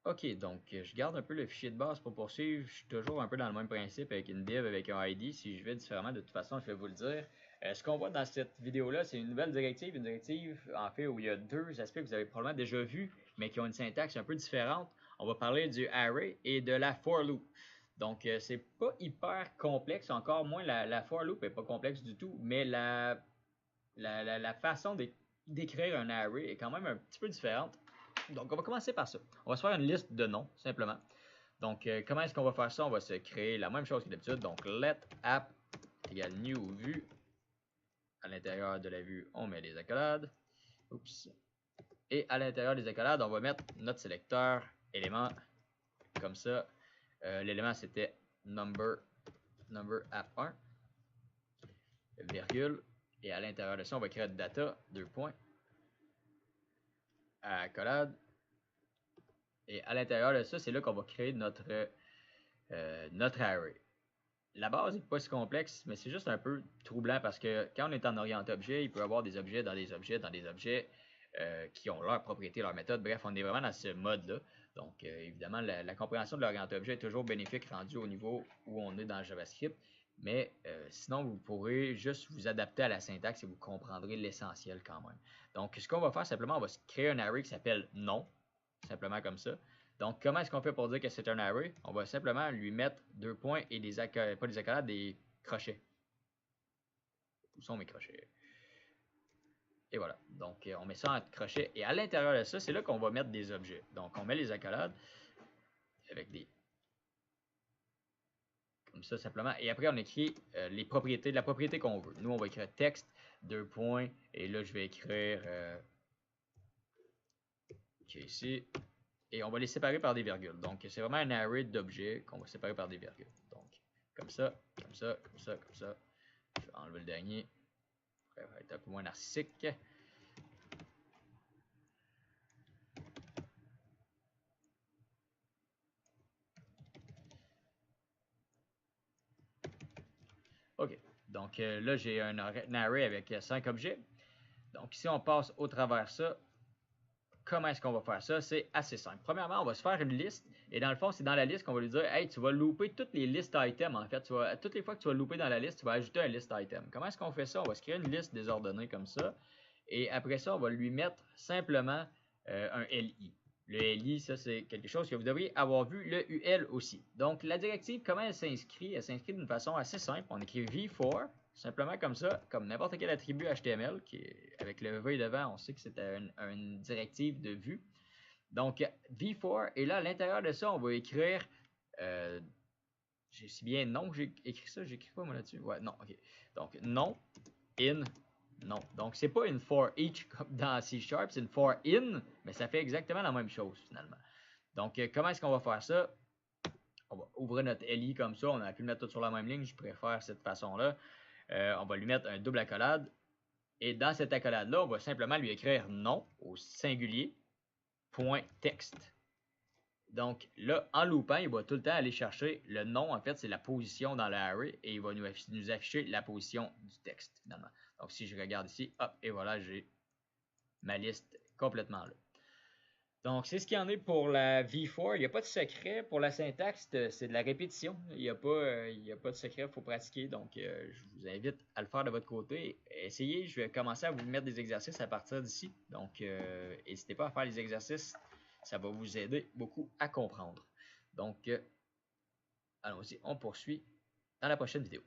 Ok, donc je garde un peu le fichier de base pour poursuivre. Je suis toujours un peu dans le même principe avec une div avec un ID. Si je vais différemment, de toute façon, je vais vous le dire. Ce qu'on voit dans cette vidéo-là, c'est une nouvelle directive. Une directive, en fait, où il y a deux aspects que vous avez probablement déjà vus, mais qui ont une syntaxe un peu différente. On va parler du array et de la for loop. Donc, c'est pas hyper complexe, encore moins la for loop est pas complexe du tout, mais la façon d'écrire un array est quand même un petit peu différente. Donc, on va commencer par ça. On va se faire une liste de noms, simplement. Donc, comment est-ce qu'on va faire ça? On va se créer la même chose que d'habitude. Donc, let app égale new vue. À l'intérieur de la vue, on met les accolades. Oups. Et à l'intérieur des accolades, on va mettre notre sélecteur élément comme ça. L'élément, c'était number app 1, virgule. Et à l'intérieur de ça, on va créer data, 2 points, accolade. Et à l'intérieur de ça, c'est là qu'on va créer notre array. La base n'est pas si complexe, mais c'est juste un peu troublant parce que quand on est en orienté objet, il peut y avoir des objets dans des objets dans des objets qui ont leur propriété, leur méthode. Bref, on est vraiment dans ce mode-là. Donc, évidemment, la compréhension de l'orienté objet est toujours bénéfique rendu au niveau où on est dans JavaScript. Mais sinon, vous pourrez juste vous adapter à la syntaxe et vous comprendrez l'essentiel quand même. Donc, ce qu'on va faire simplement, on va créer un array qui s'appelle non, simplement comme ça. Donc, comment est-ce qu'on fait pour dire que c'est un array? On va simplement lui mettre 2 points et des accolades, pas des accolades, des crochets. Où sont mes crochets? Et voilà. Donc, on met ça en crochet. Et à l'intérieur de ça, c'est là qu'on va mettre des objets. Donc, on met les accolades avec des... comme ça, simplement. Et après, on écrit les propriétés, la propriété qu'on veut. Nous, on va écrire texte, 2 points. Et là, je vais écrire... OK, ici. Et on va les séparer par des virgules. Donc, c'est vraiment un array d'objets qu'on va séparer par des virgules. Donc, comme ça, comme ça, comme ça, comme ça. Je vais enlever le dernier. Ça va être un peu moins narcissique. OK. Donc, là, j'ai un array avec 5 objets. Donc, ici, on passe au travers ça. Comment est-ce qu'on va faire ça? C'est assez simple. Premièrement, on va se faire une liste. Et dans le fond, c'est dans la liste qu'on va lui dire, hey, tu vas louper toutes les listes items. En fait, toutes les fois que tu vas louper dans la liste, tu vas ajouter un list item. Comment est-ce qu'on fait ça? On va se créer une liste désordonnée comme ça. Et après ça, on va lui mettre simplement un LI. Le LI, ça, c'est quelque chose que vous devriez avoir vu, le UL aussi. Donc, la directive, comment elle s'inscrit? Elle s'inscrit d'une façon assez simple. On écrit v4, simplement comme ça, comme n'importe quel attribut HTML, qui est, avec le V devant, on sait que c'est une directive de vue. Donc, v4, et là, à l'intérieur de ça, on va écrire... c'est bien non que j'ai écrit ça, j'écris quoi moi là-dessus? Ouais, non, ok. Donc, non, in, non. Donc, c'est pas une for each comme dans C#, c'est une for in, mais ça fait exactement la même chose finalement. Donc, comment est-ce qu'on va faire ça? On va ouvrir notre LI comme ça, on a pu le mettre tout sur la même ligne, je préfère cette façon-là. On va lui mettre un double accolade. Et dans cette accolade-là, on va simplement lui écrire non au singulier, point texte. Donc là, en loopant, il va tout le temps aller chercher le nom, en fait, c'est la position dans l'array, et il va nous afficher la position du texte, finalement. Donc si je regarde ici, hop, et voilà, j'ai ma liste complètement là. Donc c'est ce qu'il y en est pour la V4. Il n'y a pas de secret pour la syntaxe, c'est de la répétition. Il n'y a pas de secret, il faut pratiquer. Donc je vous invite à le faire de votre côté. Essayez, je vais commencer à vous mettre des exercices à partir d'ici. Donc n'hésitez pas à faire les exercices, ça va vous aider beaucoup à comprendre. Donc allons-y, on poursuit dans la prochaine vidéo.